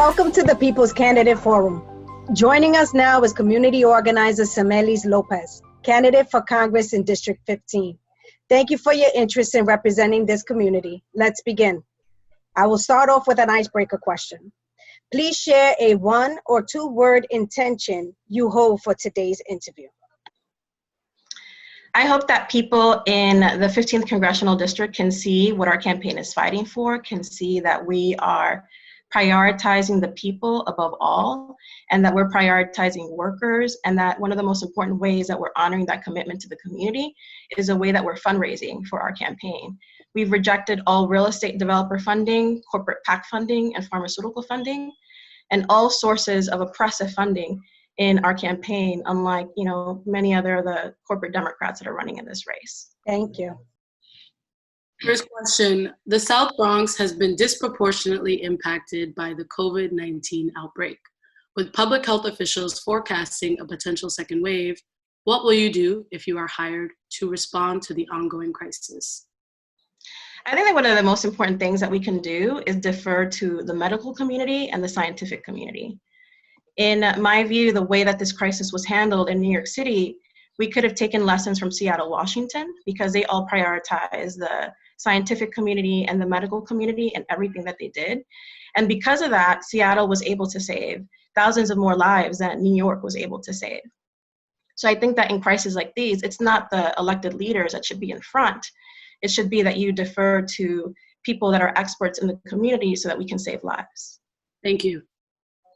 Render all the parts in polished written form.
Welcome to the People's Candidate Forum. Joining us now is community organizer Samelys López, candidate for Congress in District 15. Thank you for your interest in representing this community. Let's begin. I will start off with an icebreaker question. Please share a 1 or 2 word intention you hold for today's interview. I hope that people in the 15th Congressional District can see what our campaign is fighting for, can see that we are prioritizing the people above all, and that we're prioritizing workers, and that one of the most important ways that we're honoring that commitment to the community is a way that we're fundraising for our campaign. We've rejected all real estate developer funding, corporate PAC funding, and pharmaceutical funding, and all sources of oppressive funding in our campaign, unlike many other of the corporate Democrats that are running in this race. Thank you. First question, the South Bronx has been disproportionately impacted by the COVID-19 outbreak. With public health officials forecasting a potential second wave, what will you do if you are hired to respond to the ongoing crisis? I think that one of the most important things that we can do is defer to the medical community and the scientific community. In my view, the way that this crisis was handled in New York City, we could have taken lessons from Seattle, Washington, because they all prioritize the scientific community and the medical community and everything that they did. And because of that, Seattle was able to save thousands of more lives than New York was able to save. So I think that in crises like these, it's not the elected leaders that should be in front. It should be that you defer to people that are experts in the community so that we can save lives. Thank you.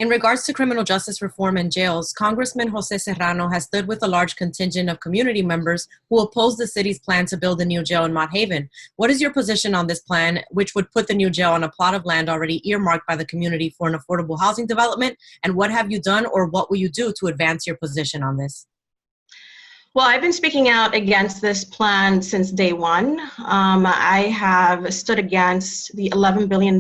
In regards to criminal justice reform and jails, Congressman Jose Serrano has stood with a large contingent of community members who oppose the city's plan to build a new jail in Mott Haven. What is your position on this plan, which would put the new jail on a plot of land already earmarked by the community for an affordable housing development? And what have you done or what will you do to advance your position on this? Well, I've been speaking out against this plan since day one. I have stood against the $11 billion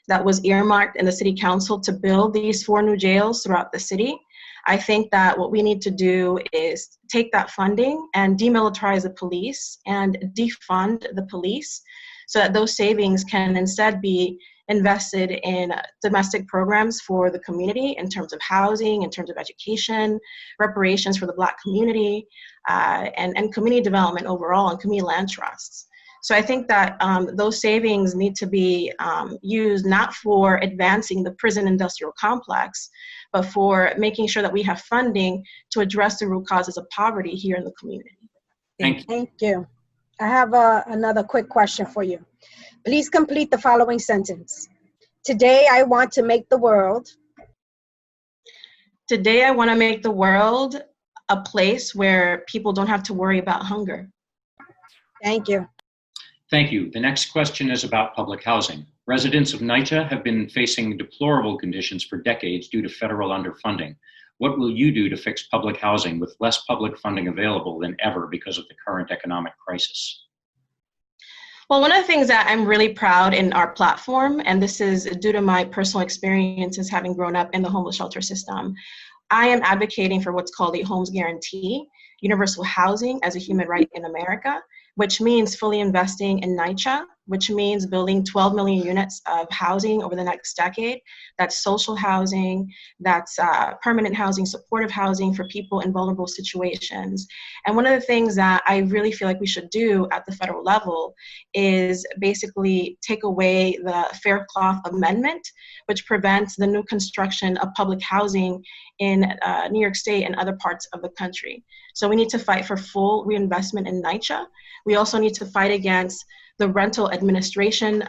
that was earmarked in the city council to build these 4 new jails throughout the city. I think that what we need to do is take that funding and demilitarize the police and defund the police so that those savings can instead be invested in domestic programs for the community in terms of housing, in terms of education, reparations for the Black community, and community development overall, and community land trusts. So I think that those savings need to be used not for advancing the prison industrial complex, but for making sure that we have funding to address the root causes of poverty here in the community. Thank you. I have another quick question for you. Please complete the following sentence. Today I want to make the world. Today I want to make the world a place where people don't have to worry about hunger. Thank you. Thank you. The next question is about public housing. Residents of NYCHA have been facing deplorable conditions for decades due to federal underfunding. What will you do to fix public housing with less public funding available than ever because of the current economic crisis? Well, one of the things that I'm really proud in our platform, and this is due to my personal experiences having grown up in the homeless shelter system, I am advocating for what's called a Homes Guarantee, universal housing as a human right in America, which means fully investing in NYCHA, which means building 12 million units of housing over the next decade. That's social housing, that's permanent housing, supportive housing for people in vulnerable situations. And one of the things that I really feel like we should do at the federal level is basically take away the Fair Cloth Amendment, which prevents the new construction of public housing in New York State and other parts of the country. So we need to fight for full reinvestment in NYCHA. We also need to fight against the Rental Administration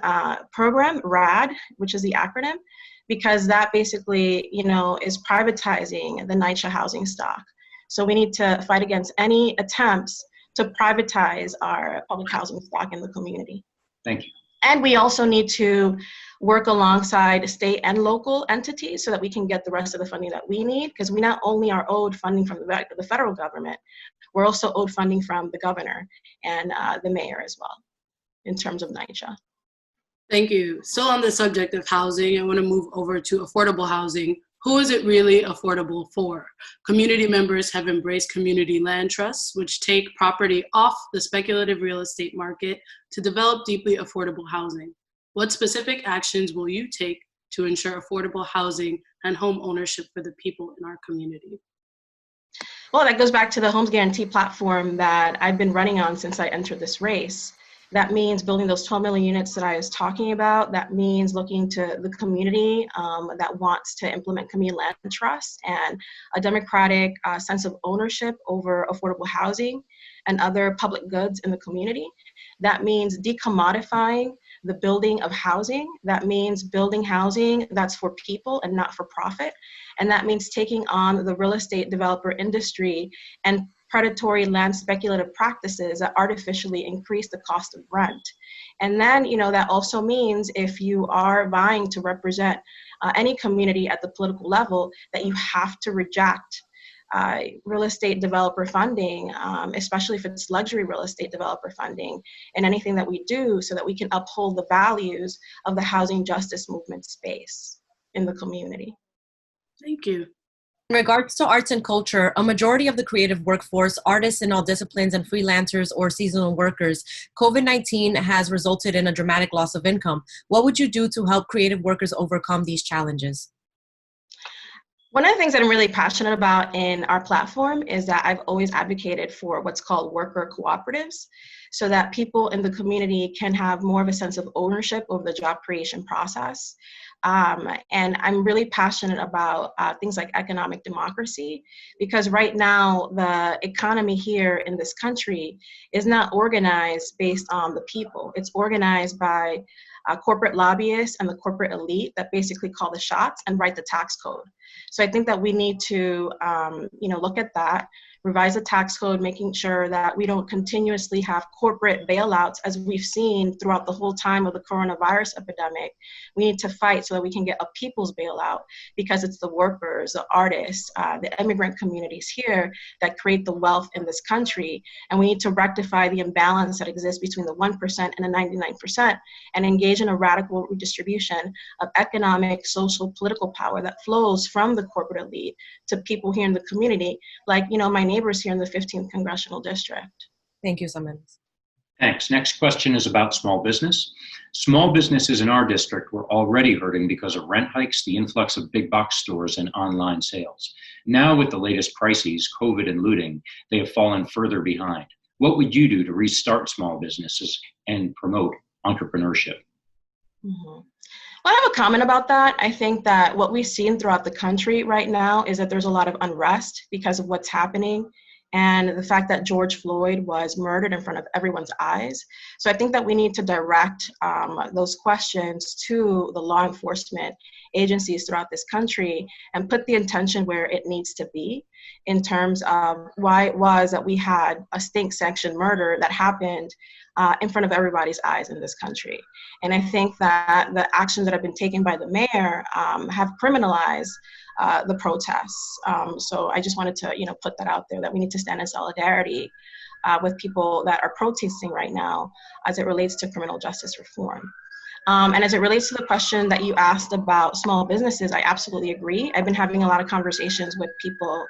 Program, RAD, which is the acronym, because that basically, is privatizing the NYCHA housing stock. So we need to fight against any attempts to privatize our public housing stock in the community. Thank you. And we also need to work alongside state and local entities so that we can get the rest of the funding that we need, because we not only are owed funding from the federal government, we're also owed funding from the governor and the mayor as well, in terms of NYCHA. Thank you. Still on the subject of housing, I want to move over to affordable housing. Who is it really affordable for? Community members have embraced community land trusts, which take property off the speculative real estate market to develop deeply affordable housing. What specific actions will you take to ensure affordable housing and home ownership for the people in our community? Well, that goes back to the Homes Guarantee platform that I've been running on since I entered this race. That means building those 12 million units that I was talking about. That means looking to the community that wants to implement community land trusts and a democratic sense of ownership over affordable housing and other public goods in the community. That means decommodifying the building of housing. That means building housing that's for people and not for profit. And that means taking on the real estate developer industry and predatory land speculative practices that artificially increase the cost of rent. And then, that also means if you are vying to represent any community at the political level, that you have to reject real estate developer funding, especially if it's luxury real estate developer funding, and anything that we do so that we can uphold the values of the housing justice movement space in the community. Thank you. In regards to arts and culture, a majority of the creative workforce, artists in all disciplines and freelancers or seasonal workers, COVID-19 has resulted in a dramatic loss of income. What would you do to help creative workers overcome these challenges? One of the things that I'm really passionate about in our platform is that I've always advocated for what's called worker cooperatives, so that people in the community can have more of a sense of ownership over the job creation process. And I'm really passionate about things like economic democracy, because right now the economy here in this country is not organized based on the people. It's organized by corporate lobbyists and the corporate elite that basically call the shots and write the tax code. So I think that we need to look at that, revise the tax code, making sure that we don't continuously have corporate bailouts as we've seen throughout the whole time of the coronavirus epidemic. We need to fight so that we can get a people's bailout, because it's the workers, the artists, the immigrant communities here that create the wealth in this country. And we need to rectify the imbalance that exists between the 1% and the 99% and engage in a radical redistribution of economic, social, political power that flows from the corporate elite to people here in the community, like, my neighbors here in the 15th Congressional District. Thank you, Samelys. Thanks. Next question is about small business. Small businesses in our district were already hurting because of rent hikes, the influx of big box stores, and online sales. Now, with the latest crises, COVID and looting, they have fallen further behind. What would you do to restart small businesses and promote entrepreneurship? Mm-hmm. Well, I have a comment about that. I think that what we've seen throughout the country right now is that there's a lot of unrest because of what's happening and the fact that George Floyd was murdered in front of everyone's eyes. So I think that we need to direct those questions to the law enforcement agencies throughout this country and put the intention where it needs to be in terms of why it was that we had a state-sanctioned murder that happened in front of everybody's eyes in this country. And I think that the actions that have been taken by the mayor have criminalized the protests. So I just wanted to, put that out there, that we need to stand in solidarity with people that are protesting right now as it relates to criminal justice reform. And as it relates to the question that you asked about small businesses, I absolutely agree. I've been having a lot of conversations with people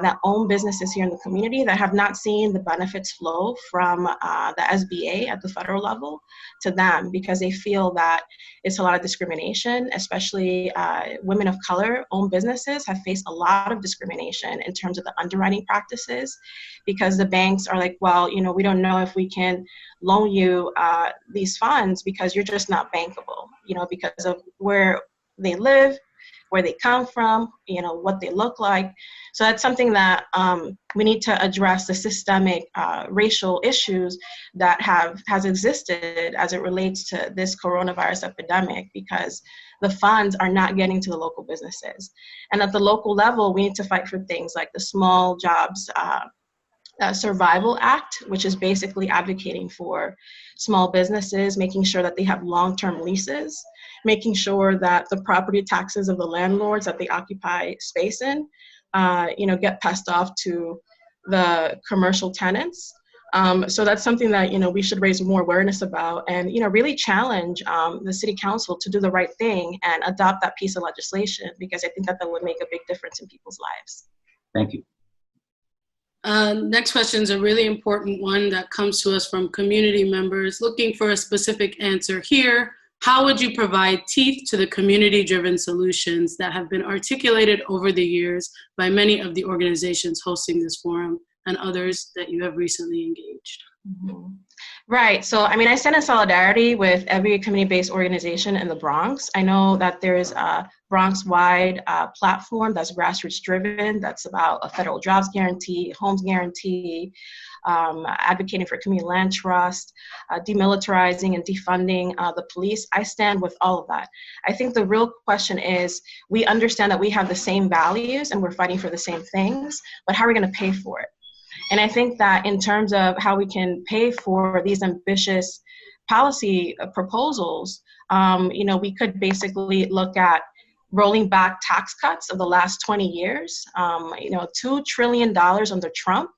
that own businesses here in the community that have not seen the benefits flow from the SBA at the federal level to them, because they feel that it's a lot of discrimination, especially women of color owned businesses have faced a lot of discrimination in terms of the underwriting practices, because the banks are like, well, we don't know if we can loan you these funds because you're just not bankable, because of where they live, where they come from, what they look like. So that's something that we need to address, the systemic racial issues that has existed as it relates to this coronavirus epidemic, because the funds are not getting to the local businesses. And at the local level, we need to fight for things like the Small Jobs Survival Act, which is basically advocating for small businesses, making sure that they have long-term leases, making sure that the property taxes of the landlords that they occupy space in, get passed off to the commercial tenants. So that's something that, we should raise more awareness about and, really challenge the city council to do the right thing and adopt that piece of legislation, because I think that would make a big difference in people's lives. Thank you. Next question is a really important one that comes to us from community members looking for a specific answer here. How would you provide teeth to the community-driven solutions that have been articulated over the years by many of the organizations hosting this forum and others that you have recently engaged? Mm-hmm. Right. So, I mean, I stand in solidarity with every community-based organization in the Bronx. I know that there is a Bronx-wide platform that's grassroots-driven, that's about a federal jobs guarantee, homes guarantee, advocating for community land trust, demilitarizing and defunding the police. I stand with all of that. I think the real question is, we understand that we have the same values and we're fighting for the same things, but how are we going to pay for it? And I think that in terms of how we can pay for these ambitious policy proposals, we could basically look at rolling back tax cuts of the last 20 years, $2 trillion under Trump,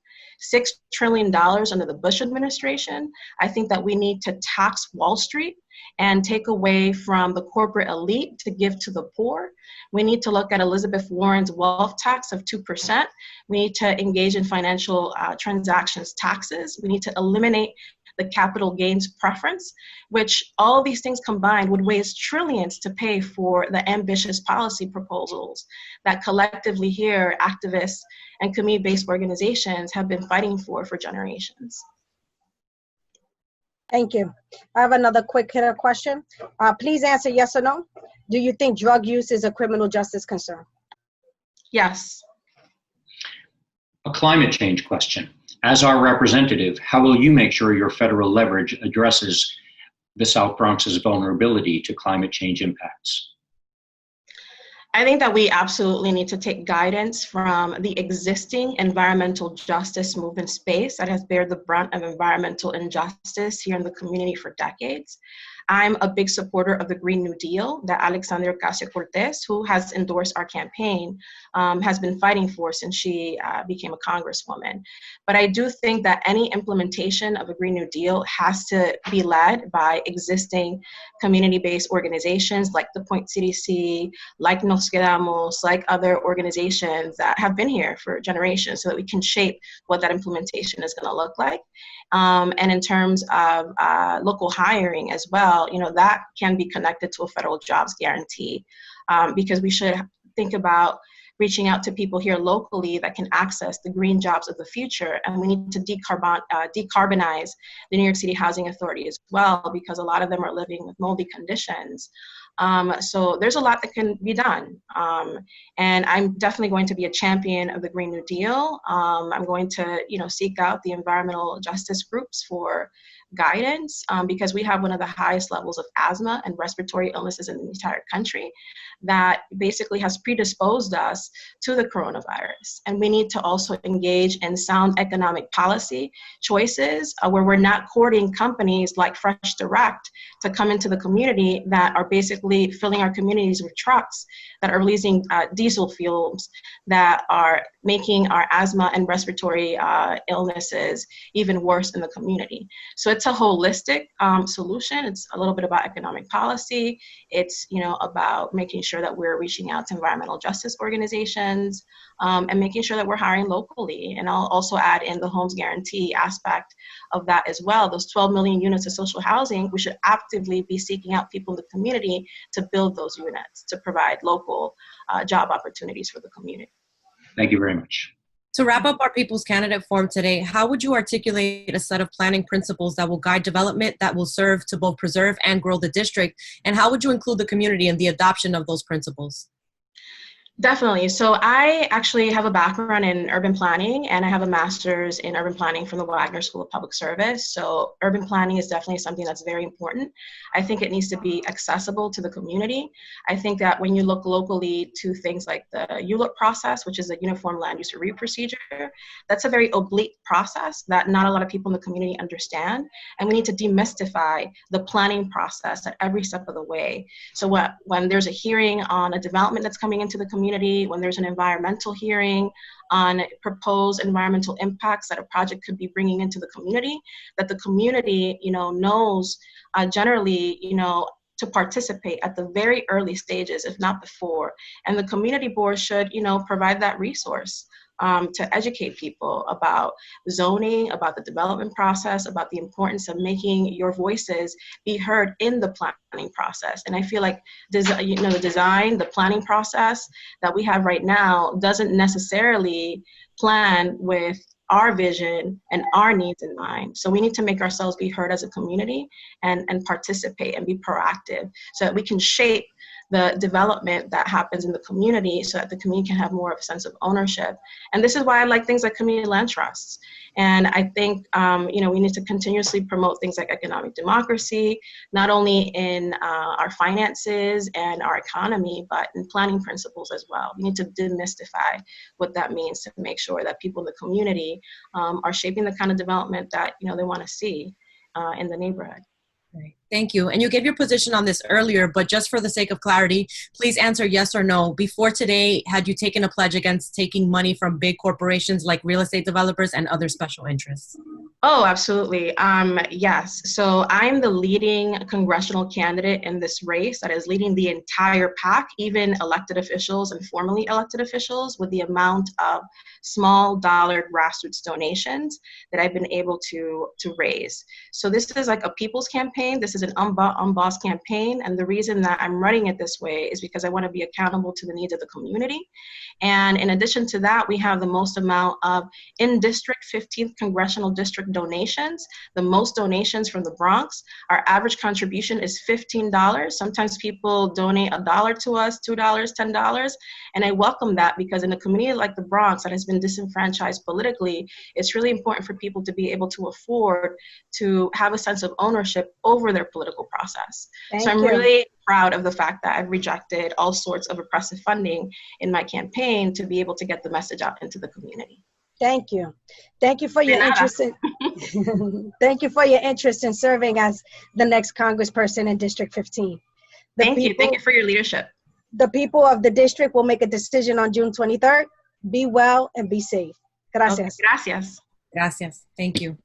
$6 trillion under the Bush administration. I think that we need to tax Wall Street and take away from the corporate elite to give to the poor. We need to look at Elizabeth Warren's wealth tax of 2%. We need to engage in financial transactions taxes. We need to eliminate the capital gains preference, which all of these things combined would waste trillions to pay for the ambitious policy proposals that collectively here, activists and community-based organizations have been fighting for generations. Thank you. I have another quick hitter question. Please answer yes or no. Do you think drug use is a criminal justice concern? Yes. A climate change question. As our representative, how will you make sure your federal leverage addresses the South Bronx's vulnerability to climate change impacts? I think that we absolutely need to take guidance from the existing environmental justice movement space that has bared the brunt of environmental injustice here in the community for decades. I'm a big supporter of the Green New Deal that Alexandria Ocasio-Cortez, who has endorsed our campaign, has been fighting for since she became a congresswoman. But I do think that any implementation of a Green New Deal has to be led by existing community-based organizations like the Point CDC, like Nos Quedamos, like other organizations that have been here for generations, so that we can shape what that implementation is going to look like. And in terms of local hiring as well, that can be connected to a federal jobs guarantee, because we should think about reaching out to people here locally that can access the green jobs of the future. And we need to decarbonize the New York City Housing Authority as well, because a lot of them are living with moldy conditions. So there's a lot that can be done. And I'm definitely going to be a champion of the Green New Deal. I'm going to, seek out the environmental justice groups for guidance, because we have one of the highest levels of asthma and respiratory illnesses in the entire country that basically has predisposed us to the coronavirus. And we need to also engage in sound economic policy choices where we're not courting companies like Fresh Direct to come into the community that are basically filling our communities with trucks that are releasing diesel fuels that are making our asthma and respiratory illnesses even worse in the community. So it's a holistic solution. It's a little bit about economic policy. It's about making sure that we're reaching out to environmental justice organizations and making sure that we're hiring locally. And I'll also add in the homes guarantee aspect of that as well. Those 12 million units of social housing, we should actively be seeking out people in the community to build those units, to provide local job opportunities for the community. Thank you very much. To wrap up our People's Candidate Forum today, how would you articulate a set of planning principles that will guide development that will serve to both preserve and grow the district? And how would you include the community in the adoption of those principles? Definitely. So I actually have a background in urban planning, and I have a master's in urban planning from the Wagner School of Public Service. So urban planning is definitely something that's very important. I think it needs to be accessible to the community. I think that when you look locally to things like the ULURP process, which is a Uniform Land Use Review Procedure, that's a very oblique process that not a lot of people in the community understand. And we need to demystify the planning process at every step of the way. So when there's a hearing on a development that's coming into the community, when there's an environmental hearing on proposed environmental impacts that a project could be bringing into the community, that the community, knows generally, to participate at the very early stages, if not before. And the community board should, provide that resource to educate people about zoning, about the development process, about the importance of making your voices be heard in the planning process. And I feel like the design, the planning process that we have right now doesn't necessarily plan with our vision and our needs in mind. So we need to make ourselves be heard as a community and participate and be proactive so that we can shape the development that happens in the community so that the community can have more of a sense of ownership. And this is why I like things like community land trusts. And I think, we need to continuously promote things like economic democracy, not only in our finances and our economy, but in planning principles as well. We need to demystify what that means to make sure that people in the community are shaping the kind of development that, they want to see in the neighborhood. Right. Thank you. And you gave your position on this earlier, but just for the sake of clarity, please answer yes or no. Before today, had you taken a pledge against taking money from big corporations like real estate developers and other special interests? Oh, absolutely. Yes. So I'm the leading congressional candidate in this race that is leading the entire pack, even elected officials and formerly elected officials, with the amount of small dollar grassroots donations that I've been able to raise. So this is like a people's campaign. This is an unbossed campaign. And the reason that I'm running it this way is because I want to be accountable to the needs of the community. And in addition to that, we have the most amount of in-district 15th Congressional District donations, the most donations from the Bronx. Our average contribution is $15. Sometimes people donate $1 to us, $2, $10. And I welcome that because in a community like the Bronx that has been disenfranchised politically, it's really important for people to be able to afford to have a sense of ownership over their political process. So I'm really proud of the fact that I've rejected all sorts of oppressive funding in my campaign to be able to get the message out into the community. Thank you. Thank you for your interest in thank you for your interest in serving as the next congressperson in District 15. Thank you. Thank you for your leadership. The people of the district will make a decision on June 23rd. Be well and be safe. Gracias. Okay, gracias. Gracias. Thank you.